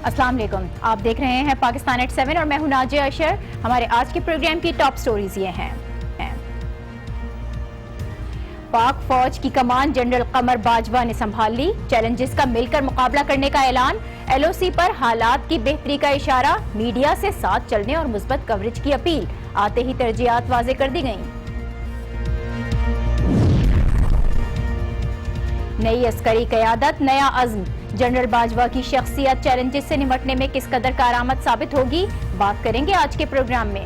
السلام علیکم، آپ دیکھ رہے ہیں پاکستان ایٹ 7 اور میں ہوں ناجیہ اشر۔ ہمارے آج کے پروگرام کی ٹاپ سٹوریز یہ ہیں۔ پاک فوج کی کمان جنرل قمر باجوہ نے سنبھال لی، چیلنجز کا مل کر مقابلہ کرنے کا اعلان، ایل او سی پر حالات کی بہتری کا اشارہ، میڈیا سے ساتھ چلنے اور مثبت کوریج کی اپیل، آتے ہی ترجیحات واضح کر دی گئیں۔ نئی عسکری قیادت، نیا عزم، جنرل باجوہ کی شخصیت چیلنجز سے نمٹنے میں کس قدر کارآمد ثابت ہوگی، بات کریں گے آج کے پروگرام میں۔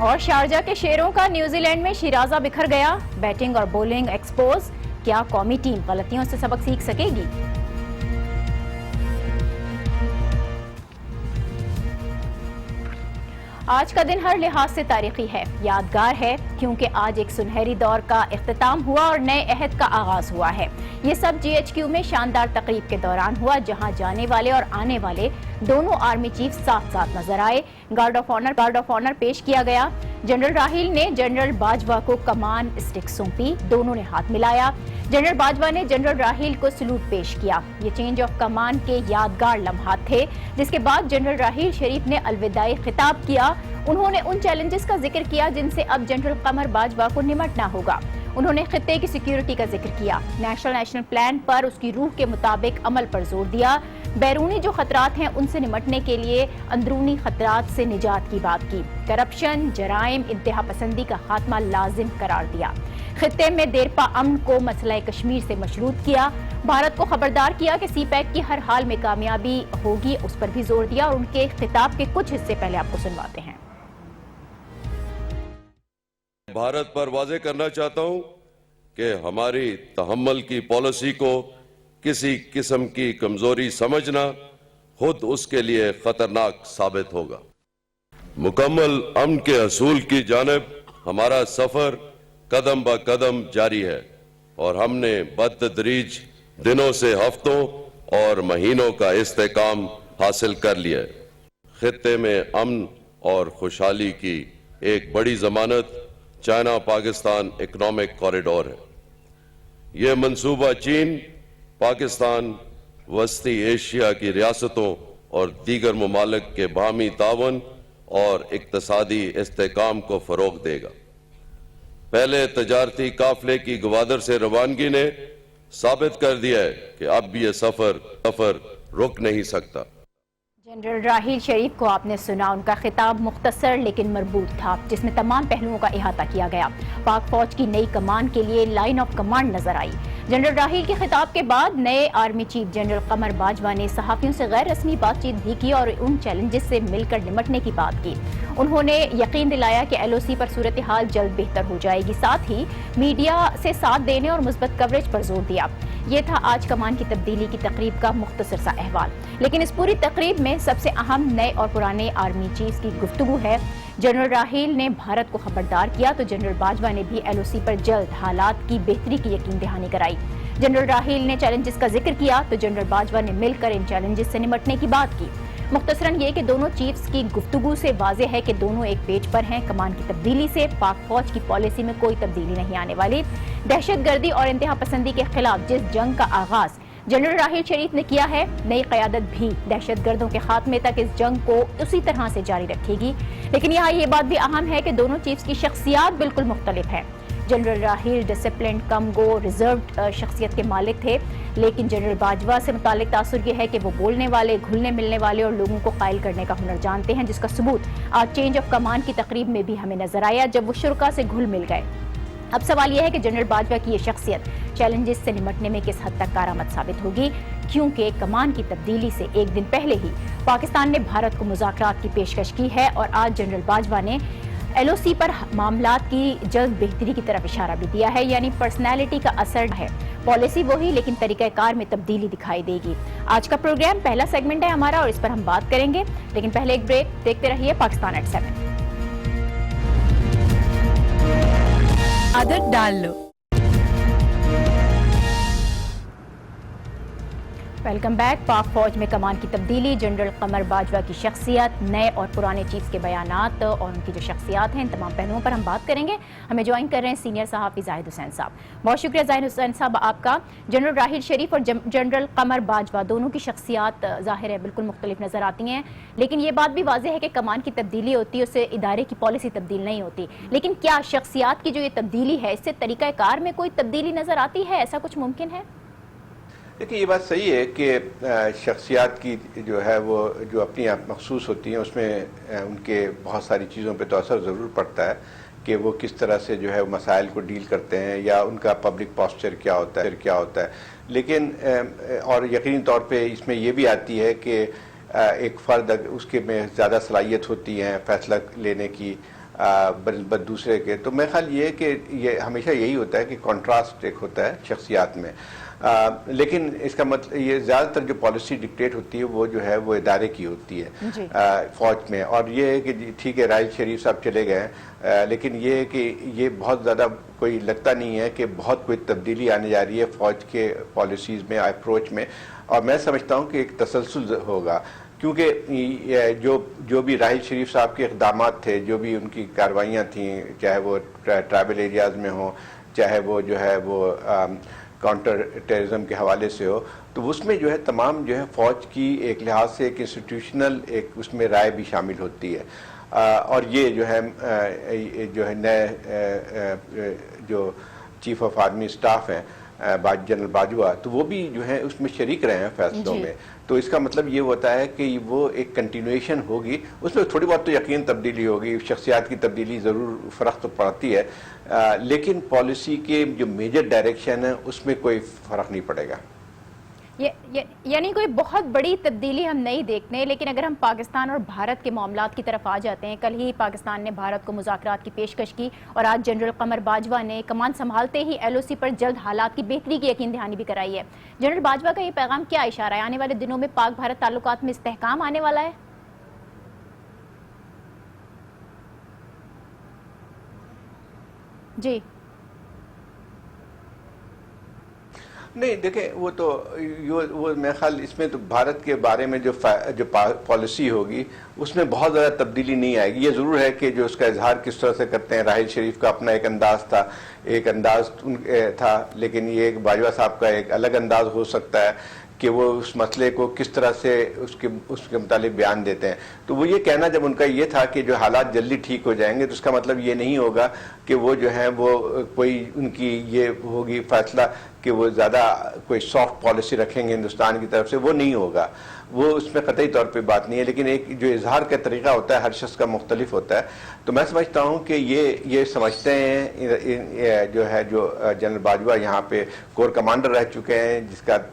اور شارجہ کے شیروں کا نیوزی لینڈ میں شیرازہ بکھر گیا، بیٹنگ اور بولنگ ایکسپوز، کیا قومی ٹیم غلطیوں سے سبق سیکھ سکے گی؟ آج کا دن ہر لحاظ سے تاریخی ہے، یادگار ہے، کیونکہ آج ایک سنہری دور کا اختتام ہوا اور نئے عہد کا آغاز ہوا ہے۔ یہ سب جی ایچ کیو میں شاندار تقریب کے دوران ہوا، جہاں جانے والے اور آنے والے دونوں آرمی چیف ساتھ ساتھ نظر آئے۔ گارڈ آف آنر پیش کیا گیا۔ جنرل راحیل نے جنرل باجوہ کو کمان اسٹک سونپی، دونوں نے ہاتھ ملایا۔ جنرل باجوہ نے جنرل راحیل کو سلوٹ پیش کیا۔ یہ چینج آف کمان کے یادگار لمحات تھے، جس کے بعد جنرل راحیل شریف نے الوداعی خطاب کیا۔ انہوں نے ان چیلنجز کا ذکر کیا جن سے اب جنرل قمر باجوہ کو نمٹنا ہوگا۔ انہوں نے خطے کی سیکیورٹی کا ذکر کیا، نیشنل پلان پر اس کی روح کے مطابق عمل پر زور دیا، بیرونی جو خطرات ہیں ان سے نمٹنے کے لیے اندرونی خطرات سے نجات کی بات کی، کرپشن، جرائم، انتہا پسندی کا خاتمہ لازم قرار دیا، خطے میں دیرپا امن کو مسئلہ کشمیر سے مشروط کیا، بھارت کو خبردار کیا کہ سی پیک کی ہر حال میں کامیابی ہوگی، اس پر بھی زور دیا، اور ان کے خطاب کے کچھ حصے پہلے آپ کو سنواتے ہیں۔ بھارت پر واضح کرنا چاہتا ہوں کہ ہماری تحمل کی پالیسی کو کسی قسم کی کمزوری سمجھنا خود اس کے لیے خطرناک ثابت ہوگا۔ مکمل امن کے حصول کی جانب ہمارا سفر قدم با قدم جاری ہے، اور ہم نے بتدریج دنوں سے ہفتوں اور مہینوں کا استحکام حاصل کر لیا ہے۔ خطے میں امن اور خوشحالی کی ایک بڑی ضمانت چائنا پاکستان اکنامک کوریڈور ہے۔ یہ منصوبہ چین، پاکستان، وسطی ایشیا کی ریاستوں اور دیگر ممالک کے باہمی تعاون اور اقتصادی استحکام کو فروغ دے گا۔ پہلے تجارتی قافلے کی گوادر سے روانگی نے ثابت کر دیا ہے کہ اب بھی یہ سفر رک نہیں سکتا۔ جنرل راحیل شریف کو آپ نے سنا، ان کا خطاب مختصر لیکن مربوط تھا، جس میں تمام پہلوؤں کا احاطہ کیا گیا۔ پاک فوج کی نئی کمان کے لیے لائن آف کمانڈ نظر آئی۔ جنرل راحیل کے خطاب کے بعد نئے army chief general Qamar Bajwa نے صحافیوں سے غیر رسمی بات چیت بھی کی اور ان چیلنجز سے مل کر نمٹنے کی بات کی۔ انہوں نے یقین دلایا کہ ایل او سی پر صورتحال جلد بہتر ہو جائے گی، ساتھ ہی میڈیا سے ساتھ دینے اور مثبت کوریج پر زور دیا۔ یہ تھا آج کمان کی تبدیلی کی تقریب کا مختصر سا احوال، لیکن اس پوری تقریب میں سب سے اہم نئے اور پرانے آرمی چیف کی گفتگو ہے۔ جنرل راحیل نے بھارت کو خبردار کیا تو جنرل باجوہ نے بھی ایل او سی پر جلد حالات کی بہتری کی یقین دہانی کرائی۔ جنرل راحیل نے چیلنجز کا ذکر کیا تو جنرل باجوہ نے مل کر ان چیلنجز سے نمٹنے کی بات کی۔ مختصراً یہ کہ دونوں چیفز کی گفتگو سے واضح ہے کہ دونوں ایک پیج پر ہیں۔ کمان کی تبدیلی سے پاک فوج کی پالیسی میں کوئی تبدیلی نہیں آنے والی۔ دہشت گردی اور انتہا پسندی کے خلاف جس جنگ کا آغاز جنرل راحیل شریف نے کیا ہے، نئی قیادت بھی دہشت گردوں کے خاتمے تک اس جنگ کو اسی طرح سے جاری رکھے گی۔ لیکن یہاں یہ بات بھی اہم ہے کہ دونوں چیفز کی شخصیات بالکل مختلف ہیں۔ جنرل راحیل ڈسپلنڈ، کم گو، ریزروڈ شخصیت کے مالک تھے، لیکن جنرل باجوہ سے متعلق تاثر یہ ہے کہ وہ بولنے والے، گھلنے ملنے والے اور لوگوں کو قائل کرنے کا ہنر جانتے ہیں، جس کا ثبوت آج چینج آف کمان کی تقریب میں بھی ہمیں نظر آیا جب وہ شرکاء سے گھل مل گئے۔ اب سوال یہ ہے کہ جنرل باجوہ کی یہ شخصیت چیلنجز سے نمٹنے میں کس حد تک کارآمد ثابت ہوگی، کیونکہ کمان کی تبدیلی سے ایک دن پہلے ہی پاکستان نے بھارت کو مذاکرات کی پیشکش کی ہے، اور آج جنرل باجوہ نے ایل او سی پر معاملات کی جلد بہتری کی طرف اشارہ بھی دیا ہے، یعنی پرسنالٹی کا اثر ہے، پالیسی وہی لیکن طریقہ کار میں تبدیلی دکھائی دے گی۔ آج کا پروگرام پہلا سیگمنٹ ہے ہمارا اور اس پر ہم بات کریں گے، لیکن پہلے ایک بریک، دیکھتے رہیے پاکستان ایٹ 7۔ عادت ڈال لو۔ Welcome back. पाक फौज में कमान की तब्दीली, जनरल कमर बाजवा की शख्सियत, नए और पुराने चीफ्स के बयानात और उनकी जो शख्सियात हैं, इन तमाम पहलुओं पर हम बात करेंगे। हमें ज्वाइन कर रहे हैं सीनियर सहाफ़ी जाहिद हुसैन साहब। बहुत शुक्रिया जाहिद हुसैन साहब आपका। जनरल राहिल शरीफ और जनरल कमर बाजवा दोनों की शख्सियात ज़ाहिर है बिल्कुल मुख्तलिफ नज़र आती हैं, लेकिन ये बात भी वाज़ेह है कि कमान की तब्दीली होती है, उससे इदारे की पॉलिसी तब्दील नहीं होती। लेकिन क्या शख्सियात की जो ये तब्दीली है, इससे तरीक़ाकार में कोई तब्दीली नज़र आती है? ऐसा कुछ मुमकिन है? देखिए, ये बात सही है कि शख्सियात की जो है वो जो अपनी आप मखसूस होती हैं उसमें उनके बहुत सारी चीज़ों पे तो असर ज़रूर पड़ता है कि वो किस तरह से जो है मसाइल को डील करते हैं या उनका पब्लिक पॉस्चर क्या होता है। लेकिन और यकीनी तौर पे इसमें ये भी आती है कि एक फ़र्द उसके में ज़्यादा सलाहियत होती है फ़ैसला लेने की बल दूसरे के, तो मेरा ख्याल ये है कि ये हमेशा यही होता है कि कॉन्ट्रास्ट एक होता है शख्सियात में। लेकिन इसका मतलब ये ज़्यादातर जो पॉलिसी डिक्टेट होती है वो जो है वो इदारे की होती है फ़ौज में। और ये है कि ठीक है राहिल शरीफ साहब चले गए, लेकिन ये है कि ये बहुत ज़्यादा कोई लगता नहीं है कि बहुत कोई तब्दीली आने जा रही है फ़ौज के पॉलिसीज़ में, अप्रोच में। और मैं समझता हूँ कि एक तसलसल होगा, क्योंकि जो भी राहिल शरीफ साहब के इक़दामात थे, जो भी उनकी कार्रवाइयाँ थीं, चाहे वो ट्राइबल एरियाज़ में हो, चाहे वो जो है वो काउंटर टेररिज्म के हवाले से हो, तो उसमें जो है तमाम जो है फ़ौज की एक लिहाज से एक इंस्टीट्यूशनल एक उसमें राय भी शामिल होती है। और ये जो है नए जो चीफ ऑफ आर्मी स्टाफ हैं जनरल बाजवा, तो वो भी जो है उसमें शरीक रहे हैं फैसलों में। तो इसका मतलब ये होता है कि वो एक कंटिन्यूएशन होगी, उसमें थोड़ी बहुत तो यकीन तब्दीली होगी, शख्सियात की तब्दीली ज़रूर फ़र्क तो पड़ती है, लेकिन पॉलिसी के जो मेजर डायरेक्शन है उसमें कोई फ़र्क नहीं पड़ेगा। यानी कोई बहुत बड़ी तब्दीली हम नहीं देखते। लेकिन अगर हम पाकिस्तान और भारत के मामलात की तरफ आ जाते हैं, कल ही पाकिस्तान ने भारत को मुज़ाकरात की पेशकश की और आज जनरल कमर बाजवा ने कमान संभालते ही LOC पर जल्द हालात की बेहतरी की यकीन दहानी भी कराई है। जनरल बाजवा का ये पैगाम क्या इशारा है? आने वाले दिनों में पाक भारत ताल्लुकात में इस्तेहकाम आने वाला है? जी नहीं, देखें वो तो वो मेरे ख्याल इसमें तो भारत के बारे में जो पॉलिसी होगी उसमें बहुत ज़्यादा तब्दीली नहीं आएगी। ये ज़रूर है कि जो उसका इजहार किस तरह से करते हैं, राहिल शरीफ का अपना एक अंदाज़ था, लेकिन ये एक बाजवा साहब का एक अलग अंदाज़ हो सकता है कि वो उस मसले को किस तरह से उसके मुतालिक बयान देते हैं। तो वो ये कहना जब उनका ये था कि जो हालात जल्दी ठीक हो जाएंगे, तो उसका मतलब ये नहीं होगा कि वो जो है वो कोई उनकी ये होगी फैसला कि वो ज़्यादा कोई सॉफ्ट पॉलिसी रखेंगे हिंदुस्तान की तरफ से, वो नहीं होगा। वो उसमें कतई तौर पे बात नहीं है, लेकिन एक जो इजहार का तरीका होता है हर शख्स का मुख्तलिफ होता है। तो मैं समझता हूँ कि ये समझते हैं जो जनरल बाजवा यहाँ पे कोर कमांडर रह चुके हैं,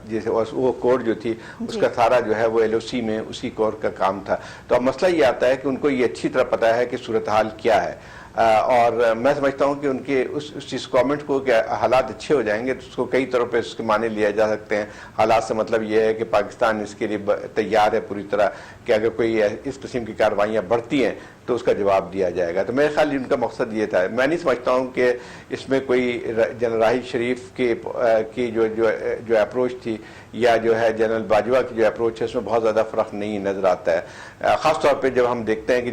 जिसे वो कोर जो थी उसका सारा जो है वो LOC में उसी कोर का काम था। तो अब मसला ये आता है कि उनको ये अच्छी तरह पता है कि सूरत हाल क्या है, और मैं समझता हूँ कि उनके उस कमेंट को कि हालात अच्छे हो जाएंगे तो उसको कई तरह पे उसके माने लिया जा सकते हैं। हालात से मतलब ये है कि पाकिस्तान इसके लिए तैयार है पूरी तरह कि अगर कोई इस किस्म की कार्रवाइयाँ बढ़ती हैं तो उसका जवाब दिया जाएगा। तो मेरे ख्याल उनका मकसद ये था। मैं नहीं समझता हूँ कि इसमें कोई जनरल राहिल शरीफ की जो अप्रोच थी या जो है जनरल बाजवा की जो अप्रोच है उसमें बहुत ज़्यादा फ़र्क नहीं नज़र आता है। ख़ास तौर पे जब हम देखते हैं कि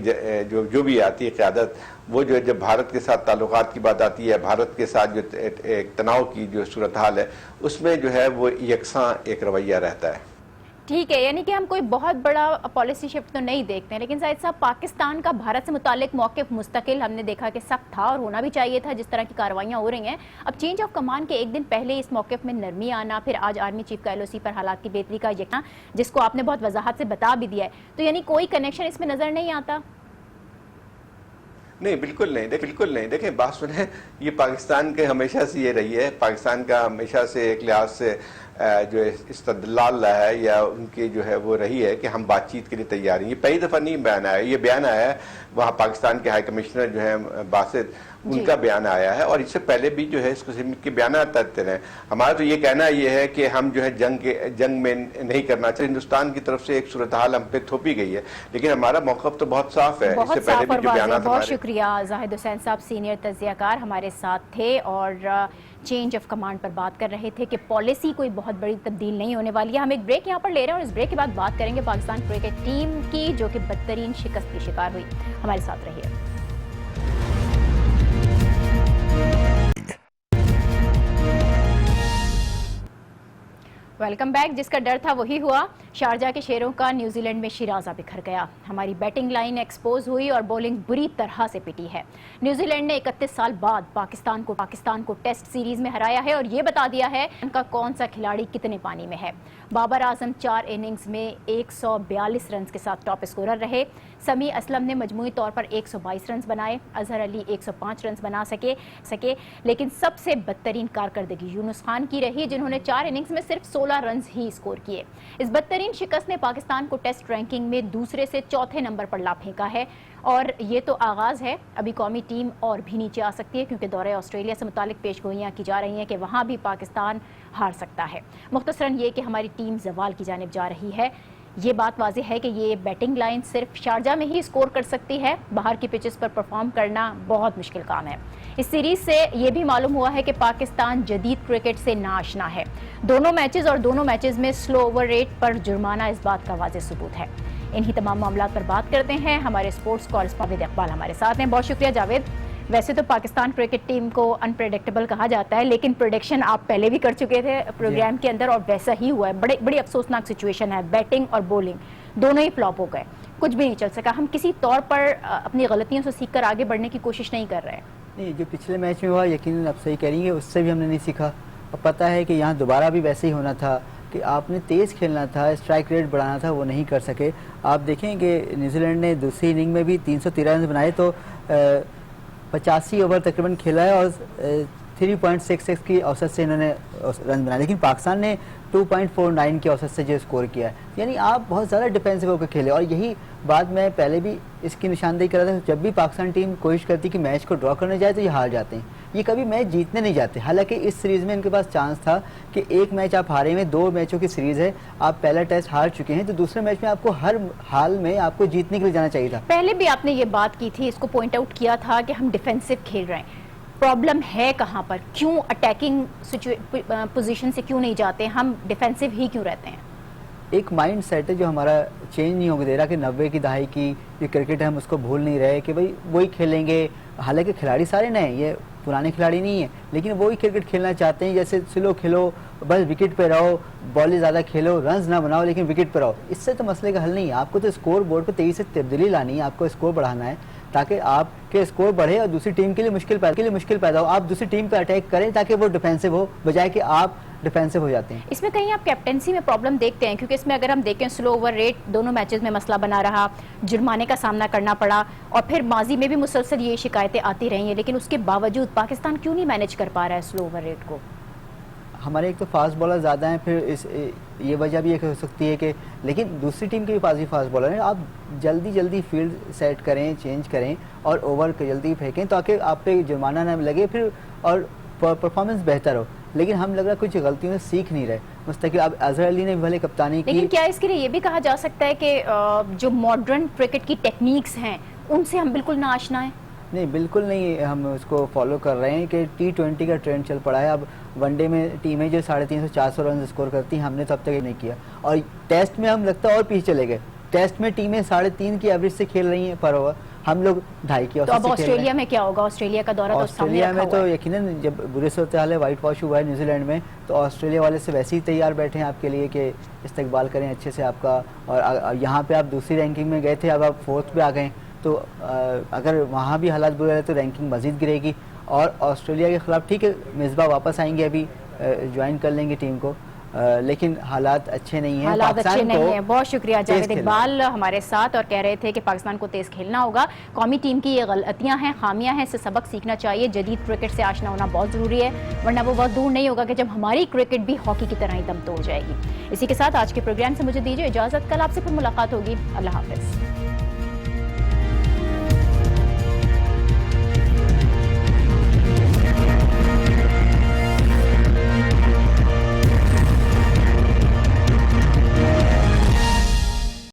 जो भी आती है क़यादत, वो जो जब भारत के साथ ताल्लुकात की बात आती है, भारत के साथ जो एक तनाव की जो सूरत हाल है, उसमें जो है वो यकसां एक रवैया रहता है। ठीक है, यानी कि हम कोई बहुत बड़ा पॉलिसी शिफ्ट तो नहीं देखते हैं। लेकिन जाहिद साहब, पाकिस्तान का भारत से मुतालिक मौक़िफ़ मुस्तकिल हमने देखा कि सख्त था और होना भी चाहिए था जिस तरह की कार्रवाइयाँ हो रही हैं। अब चेंज ऑफ कमान के एक दिन पहले इस मौक़िफ़ में नरमी आना, फिर आज आर्मी चीफ का LOC पर हालात की बेहतरी का यकीन, जिसको आपने बहुत वजाहत से बता भी दिया है, तो यानी कोई कनेक्शन इसमें नज़र नहीं आता? नहीं, बिल्कुल नहीं। देखें, बात सुने, ये पाकिस्तान के हमेशा से ये रही है, पाकिस्तान का हमेशा से एक लिहाज से जो इस्तदलाल है या उनकी जो है वो रही है कि हम बातचीत के लिए तैयार हैं। ये पहली दफ़ा नहीं बयान आया, ये बयान आया है वहाँ पाकिस्तान के हाई कमिश्नर जो है बासित, उनका बयान आया है, और इससे पहले भी जो है इस किस्म के बयान आते रहे। हमारा तो ये कहना ये है कि हम जो है जंग में नहीं करना चाहिए। हिंदुस्तान की तरफ से एक सूरत हाल हम पे थोपी गई है, लेकिन हमारा मौक़िफ़ तो बहुत साफ है। बहुत इससे पहले भी जो बयान बहुत शुक्रिया जाहिद हुसैन साहब, सीनियर तज्ज़ियाकार हमारे साथ थे और चेंज ऑफ कमांड पर बात कर रहे थे कि पॉलिसी कोई बहुत बड़ी तब्दील नहीं होने वाली है। हम एक ब्रेक यहाँ पर ले रहे हैं और इस ब्रेक के बाद बात करेंगे पाकिस्तान क्रिकेट टीम की, जो कि बदतरीन शिकस्त की शिकार हुई। हमारे साथ रहिए। Welcome back. जिसका डर था वही हुआ। शारजा के शेरों का न्यूजीलैंड में शिराजा बिखर गया। हमारी बैटिंग लाइन एक्सपोज हुई और बॉलिंग बुरी तरह से पिटी है। न्यूजीलैंड ने 31 साल बाद पाकिस्तान को टेस्ट सीरीज में हराया है और ये बता दिया है उनका कौन सा खिलाड़ी कितने पानी में है। बाबर आजम 4 इनिंग्स में 142 रन के साथ टॉप स्कोरर रहे। समी असलम ने मजमूई तौर पर 122 रन बनाए। अजहर अली 105 रन बना सके, लेकिन सबसे बदतरीन कारकर्दगी यूनुस खान की रही, जिन्होंने 4 इनिंग्स में सिर्फ 16 रन ही स्कोर किए। इस बदतरीन शिकस्त ने पाकिस्तान को टेस्ट रैंकिंग में दूसरे से चौथे नंबर पर ला फेंका है और ये तो आगाज़ है। अभी कौमी टीम और भी नीचे आ सकती है, क्योंकि दौरे ऑस्ट्रेलिया से मुतालिक पेशगोइयाँ की जा रही हैं कि वहाँ भी पाकिस्तान हार सकता है। मुख्तसरन ये कि हमारी टीम ज़वाल की जानिब जा रही है। ये बात वाज़ेह है कि ये बैटिंग लाइन सिर्फ शारजा में ही स्कोर कर सकती है। बाहर की पिचेस पर परफॉर्म करना बहुत मुश्किल काम है। इस सीरीज से ये भी मालूम हुआ है कि पाकिस्तान जदीद क्रिकेट से नाआशना है। दोनों मैचेस में स्लो ओवर रेट पर जुर्माना इस बात का वाज़ेह सबूत है। इन्हीं तमाम मामला पर बात करते हैं। हमारे स्पोर्ट्स कॉरेस्पॉन्डेंट इकबाल हमारे साथ हैं। बहुत शुक्रिया जावेद। वैसे तो पाकिस्तान क्रिकेट टीम को अनप्रेडिक्टेबल कहा जाता है, लेकिन प्रेडिक्शन आप पहले भी कर चुके थे प्रोग्राम के अंदर और वैसा ही हुआ है। बड़ी अफसोसनाक सिचुएशन है। बैटिंग और बॉलिंग दोनों ही फ्लॉप हो गए, कुछ भी नहीं चल सका। हम किसी तौर पर अपनी गलतियों से सीख कर आगे बढ़ने की कोशिश नहीं कर रहे हैं। नहीं, जो पिछले मैच में हुआ यकीनन आप सही कह रही हैं, उससे भी हमने नहीं सीखा। और पता है कि यहाँ दोबारा भी वैसे ही होना था कि आपने तेज़ खेलना था, स्ट्राइक रेट बढ़ाना था, वो नहीं कर सके। आप देखें कि न्यूजीलैंड ने दूसरी इनिंग में भी 313 रन बनाए, तो 85 ओवर तकरीबन खेला है और 3.66 की औसत से इन्होंने रन बनाए, लेकिन पाकिस्तान ने 2.49 की औसत से जो स्कोर किया है। यानी आप बहुत ज़्यादा डिफेंसिव होकर खेले, और यही बात मैं पहले भी इसकी निशानदेही कर रहा था। जब भी पाकिस्तान टीम कोशिश करती कि मैच को ड्रॉ करने जाए तो ये हार जाते हैं, ये कभी मैच जीतने नहीं जाते। हालांकि इस सीरीज़ में इनके पास चांस था कि एक मैच आप हारे में, 2 मैचों की सीरीज़ है, आप पहला टेस्ट हार चुके हैं, तो दूसरे मैच में आपको हर हाल में आपको जीतने के लिए जाना चाहिए था। पहले भी आपने ये बात की थी, इसको पॉइंट आउट किया था कि हम डिफेंसिव खेल रहे हैं। प्रॉब्लम है कहाँ पर? क्यों अटैकिंग पोजीशन से क्यों नहीं जाते, हम डिफेंसिव ही क्यों रहते हैं? एक माइंड सेट है जो हमारा चेंज नहीं होगा दे रहा, कि 90 की दहाई की ये क्रिकेट है, हम उसको भूल नहीं रहे कि भाई वही खेलेंगे। हालांकि खिलाड़ी सारे नए, ये पुराने खिलाड़ी नहीं है, लेकिन वही क्रिकेट खेलना चाहते हैं। जैसे स्लो खेलो, बस विकेट पे रहो, बॉलें ज़्यादा खेलो, रन्स ना बनाओ, लेकिन विकेट पे रहो। इससे तो मसले का हल नहीं है। आपको तो स्कोर बोर्ड पर तेज़ी से तब्दीली लानी है, आपको स्कोर बढ़ाना है ताकि आपके स्कोर बढ़े और दूसरी टीम के लिए मुश्किल पैदा हो। आप दूसरी टीम पे अटैक करें ताकि वो डिफेंसिव हो, बजाय कि आप डिफेंसिव हो जाते हैं। इसमें कहीं आप कैप्टेंसी में प्रॉब्लम देखते हैं? क्योंकि इसमें अगर हम देखें स्लो ओवर रेट दोनों मैचेस में मसला बना रहा, जुर्माने का सामना करना पड़ा, और फिर माजी में भी मुसलसल ये शिकायतें आती रही हैं, लेकिन उसके बावजूद पाकिस्तान क्यों नहीं मैनेज कर पा रहा है स्लो ओवर रेट को? हमारे एक तो फास्ट बॉलर ज़्यादा हैं, फिर ये वजह भी एक हो सकती है कि, लेकिन दूसरी टीम के भी पास भी फास्ट बॉलर हैं। आप जल्दी फील्ड सेट करें, चेंज करें और ओवर जल्दी फेंकें ताकि आप पे जुर्माना ना लगे, फिर और परफॉर्मेंस बेहतर हो। लेकिन हम लग रहा है कुछ गलतियों से सीख नहीं रहे मुस्तकिल। अब अजहर अली ने भले कप्तानी की, लेकिन क्या इसके लिए ये भी कहा जा सकता है कि जो मॉडर्न क्रिकेट की टेक्निक्स हैं उनसे हम बिल्कुल ना आशना है? नहीं, बिल्कुल नहीं, हम उसको फॉलो कर रहे हैं कि T20 का ट्रेंड चल पड़ा है। अब वनडे में टीमें जो 350-400 रन स्कोर करती हैं, हमने तो अब तक ये नहीं किया। और टेस्ट में हम लगता है और पीछे चले गए। टेस्ट में टीमें 3.5 की एवरेज से खेल रही हैं पर ओवर, हम लोग 2.5 की औसत से खेल रहे हैं। तो अब ऑस्ट्रेलिया में क्या होगा? ऑस्ट्रेलिया का दौरा तो सामने ऑस्ट्रेलिया में तो यकीनन जब बुरे सूरत हाल है, वाइट वॉश हुआ है न्यूजीलैंड में, तो ऑस्ट्रेलिया वाले से वैसे ही तैयार बैठे हैं आपके लिए कि इस्तकबाल करें अच्छे से आपका। और यहाँ पे आप दूसरी रैंकिंग में गए थे, अब आप 4th पे आ गए, तो अगर वहाँ भी हालात बुरे रहे तो रैंकिंग मज़ीद गिरेगी। और ऑस्ट्रेलिया के ख़िलाफ़ ठीक है, मिसबा वापस आएंगे, अभी ज्वाइन कर लेंगे टीम को, लेकिन हालात अच्छे नहीं हैं। हालात अच्छे नहीं हैं। बहुत शुक्रिया जावेद इकबाल हमारे साथ, और कह रहे थे कि पाकिस्तान को तेज़ खेलना होगा। कौमी टीम की ये गलतियां हैं, खामियां हैं, इससे सबक सीखना चाहिए। जदीद क्रिकेट से आशना होना बहुत ज़रूरी है, वरना वो बहुत दूर नहीं होगा कि जब हमारी क्रिकेट भी हॉकी की तरह ही दम तोड़ जाएगी। इसी के साथ आज के प्रोग्राम से मुझे दीजिए इजाज़त। कल आपसे फिर मुलाकात होगी। अल्लाह हाफ़िज़।